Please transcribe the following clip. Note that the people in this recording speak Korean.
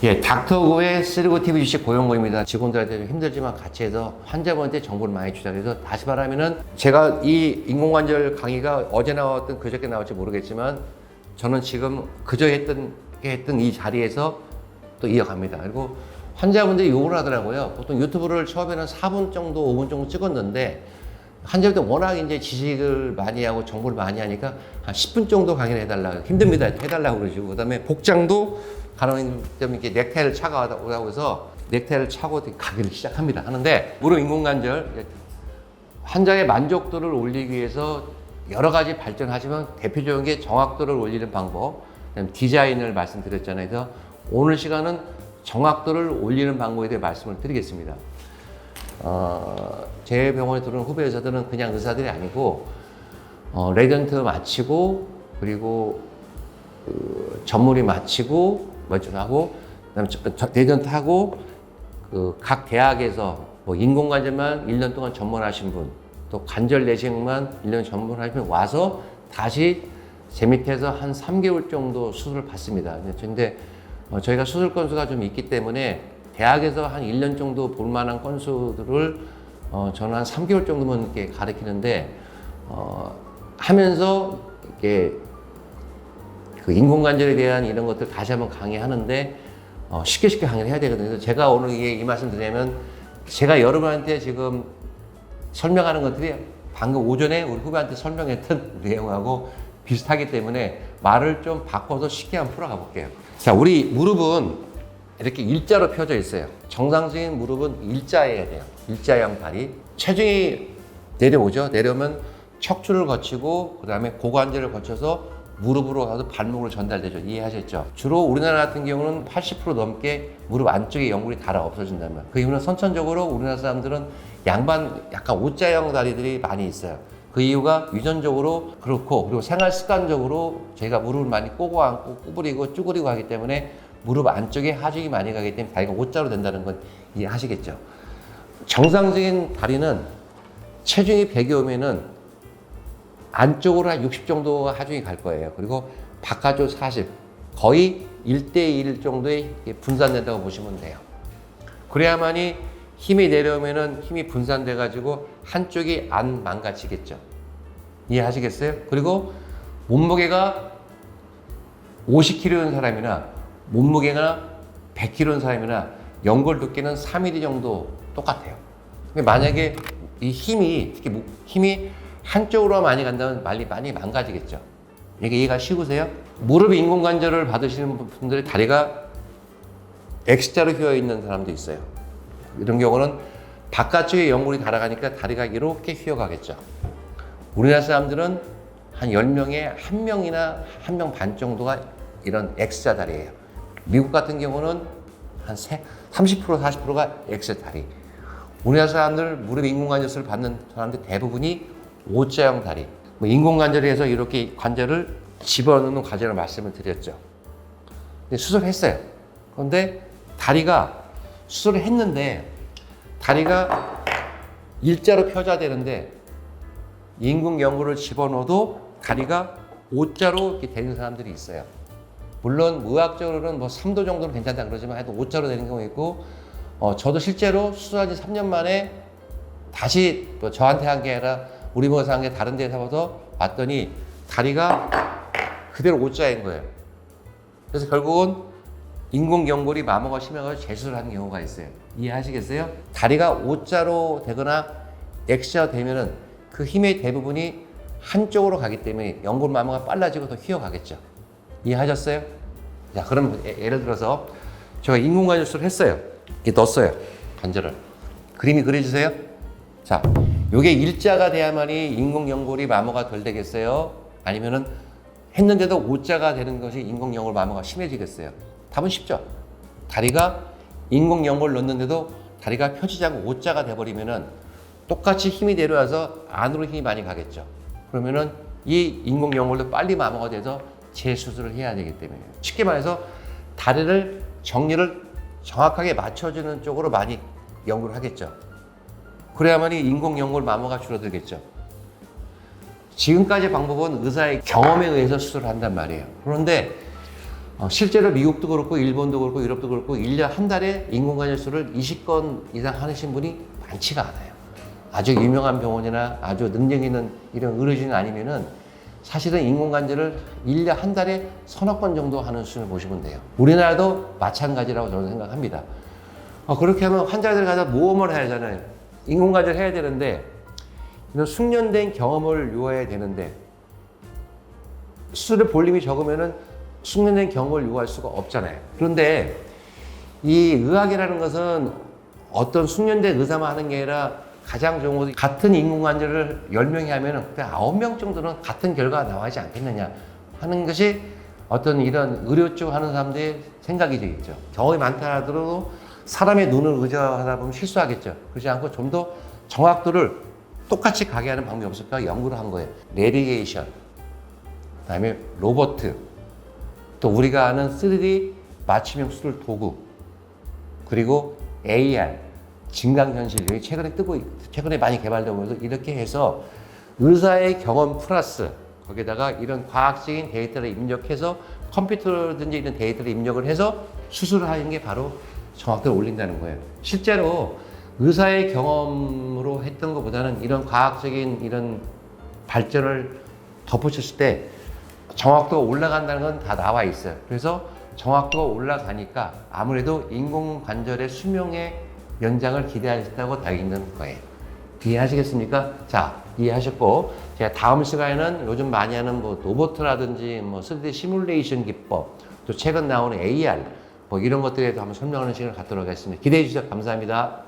예, 닥터고의 쓰리고 TV 주식 고용고입니다. 직원들한테 좀 힘들지만 같이 해서 환자분한테 정보를 많이 주자. 그래서 다시 말하면은 제가 이 인공관절 강의가 어제 나왔든 그저께 나올지 모르겠지만 저는 지금 그저 했던 이 자리에서 또 이어갑니다. 그리고 환자분들이 욕을 하더라고요. 보통 유튜브를 처음에는 4분 정도, 5분 정도 찍었는데 환자분들 워낙 이제 지식을 많이 하고 정보를 많이 하니까 한 10분 정도 강의를 해달라고, 힘듭니다. 해달라고 그러시고, 그 다음에 복장도 가능한 좀 이렇게 넥타이를 차고 오라고 해서 넥타이를 차고 강의를 시작합니다. 하는데 무릎 인공관절 환자의 만족도를 올리기 위해서 여러 가지 발전하지만 대표적인 게 정확도를 올리는 방법, 그다음에 디자인을 말씀드렸잖아요. 그래서 오늘 시간은 정확도를 올리는 방법에 대해 말씀을 드리겠습니다. 제 병원에 들어오는 후배 의사들은 그냥 의사들이 아니고 레전트 마치고 그리고 전문의 마치고 하고 그다음에 레전트 하고 각 대학에서 뭐 인공관절만 1년 동안 전문하신 분, 또 관절 내시경만 1년 전문하신 분 와서 다시 제 밑에서 한 3개월 정도 수술을 받습니다. 근데 저희가 수술 건수가 좀 있기 때문에 대학에서 한 1년 정도 볼 만한 건수들을 저는 한 3개월 정도만 이렇게 가르치는데 하면서 이렇게 그 인공관절에 대한 이런 것들 다시 한번 강의하는데 쉽게 강의를 해야 되거든요. 그래서 제가 오늘 이 말씀 드리면 제가 여러분한테 지금 설명하는 것들이 방금 오전에 우리 후배한테 설명했던 내용하고 비슷하기 때문에 말을 좀 바꿔서 쉽게 한번 풀어가 볼게요. 자, 우리 무릎은 이렇게 일자로 펴져 있어요. 정상적인 무릎은 일자여야 돼요. 일자형 다리. 체중이 내려오죠. 내려오면 척추를 거치고 그 다음에 고관절을 거쳐서 무릎으로 가서 발목으로 전달되죠. 이해하셨죠? 주로 우리나라 같은 경우는 80% 넘게 무릎 안쪽에 연골이 닳아 없어진단 말이에요. 그 이유는 선천적으로 우리나라 사람들은 양반 약간 O자형 다리들이 많이 있어요. 그 이유가 유전적으로 그렇고, 그리고 생활 습관적으로 저희가 무릎을 많이 꼬고 앉고 구부리고 쭈그리고 하기 때문에 무릎 안쪽에 하중이 많이 가기 때문에 다리가 O자로 된다는 건 이해하시겠죠? 정상적인 다리는 체중이 100이 오면은 안쪽으로 한 60 정도 하중이 갈 거예요. 그리고 바깥쪽 40, 거의 1대1 정도에 분산된다고 보시면 돼요. 그래야만이 힘이 내려오면은 힘이 분산돼 가지고 한쪽이 안 망가지겠죠. 이해하시겠어요? 그리고 몸무게가 50kg인 사람이나 몸무게가 100kg인 사람이나 연골 두께는 3mm 정도 똑같아요. 만약에 이 힘이, 특히 힘이 한쪽으로 많이 간다면 많이 망가지겠죠. 이게 이해가 쉬우세요? 무릎 인공관절을 받으시는 분들의 다리가 X자로 휘어 있는 사람도 있어요. 이런 경우는 바깥쪽에 연골이 달아가니까 다리가 이렇게 휘어가겠죠. 우리나라 사람들은 한 10명에 1명이나 1명 반 정도가 이런 X자 다리예요. 미국 같은 경우는 한 30%, 40%가 X 다리. 우리나라 사람들 무릎 인공관절술을 받는 사람들 대부분이 O자형 다리. 인공관절에서 이렇게 관절을 집어넣는 과정을 말씀을 드렸죠. 수술했어요. 그런데 다리가 수술을 했는데 다리가 일자로 펴져야 되는데 인공연골을 집어넣어도 다리가 O자로 이렇게 되는 사람들이 있어요. 물론 의학적으로는 뭐 3도 정도는 괜찮다 그러지만 하여튼 O자로 되는 경우 있고, 저도 실제로 수술한 지 3년 만에 다시 뭐 저한테 한 게 아니라 우리 모사 한 게 다른 데서 와서 봤더니 다리가 그대로 O자인 거예요. 그래서 결국은 인공연골이 마모가 심해가지고 재수술을 하는 경우가 있어요. 이해하시겠어요? 다리가 O자로 되거나 X자 되면은 그 힘의 대부분이 한쪽으로 가기 때문에 연골 마모가 빨라지고 더 휘어가겠죠. 이해하셨어요? 자, 그럼 예를 들어서 제가 인공관절 수술을 했어요. 이렇게 넣었어요. 관절을. 그림이 그려주세요. 자, 요게 일자가 돼야만이 인공연골이 마모가 덜 되겠어요? 아니면은 했는데도 O자가 되는 것이 인공연골 마모가 심해지겠어요? 답은 쉽죠. 다리가 인공연골 넣는데도 다리가 펴지지 않고 O자가 돼버리면은 똑같이 힘이 내려와서 안으로 힘이 많이 가겠죠. 그러면은 이 인공연골도 빨리 마모가 돼서 재수술을 해야 되기 때문이에요. 쉽게 말해서 다리를 정리를 정확하게 맞춰주는 쪽으로 많이 연구를 하겠죠. 그래야만이 인공연골 마모가 줄어들겠죠. 지금까지 방법은 의사의 경험에 의해서 수술을 한단 말이에요. 그런데 실제로 미국도 그렇고 일본도 그렇고 유럽도 그렇고 1년 한 달에 인공관절 수를 20건 이상 하신 분이 많지가 않아요. 아주 유명한 병원이나 아주 능력 있는 이런 의료진 아니면은 사실은 인공관절을 1년 한 달에 서너 건 정도 하는 수준을 보시면 돼요. 우리나라도 마찬가지라고 저는 생각합니다. 그렇게 하면 환자들 가서 모험을 해야 하잖아요. 인공관절 해야 되는데 이런 숙련된 경험을 요해야 되는데 수술의 볼륨이 적으면은 숙련된 경험을 요구할 수가 없잖아요. 그런데 이 의학이라는 것은 어떤 숙련된 의사만 하는 게 아니라 가장 좋은 것은 같은 인공관절을 10명이 하면 그때 9명 정도는 같은 결과가 나와야지 않겠느냐 하는 것이 어떤 이런 의료 쪽 하는 사람들의 생각이 되겠죠. 경험이 많다 하더라도 사람의 눈을 의존하다 보면 실수하겠죠. 그렇지 않고 좀 더 정확도를 똑같이 가게 하는 방법이 없을까 연구를 한 거예요. 내비게이션, 그다음에 로보트, 또 우리가 아는 3D 맞춤형 수술 도구, 그리고 AR, 증강현실, 최근에 많이 개발되고 있어서 이렇게 해서 의사의 경험 플러스 거기다가 이런 과학적인 데이터를 입력해서 컴퓨터든지 이런 데이터를 입력을 해서 수술을 하는 게 바로 정확도를 올린다는 거예요. 실제로 의사의 경험으로 했던 것보다는 이런 과학적인 이런 발전을 덧붙였을 때 정확도가 올라간다는 건 다 나와 있어요. 그래서 정확도가 올라가니까 아무래도 인공관절의 수명의 연장을 기대하셨다고 다행인 거예요. 이해하시겠습니까? 자, 이해하셨고, 제가 다음 시간에는 요즘 많이 하는 뭐 로보트라든지 뭐 3D 시뮬레이션 기법, 또 최근 나오는 AR, 뭐 이런 것들에 대해서 한번 설명하는 시간을 갖도록 하겠습니다. 기대해 주셔서 감사합니다.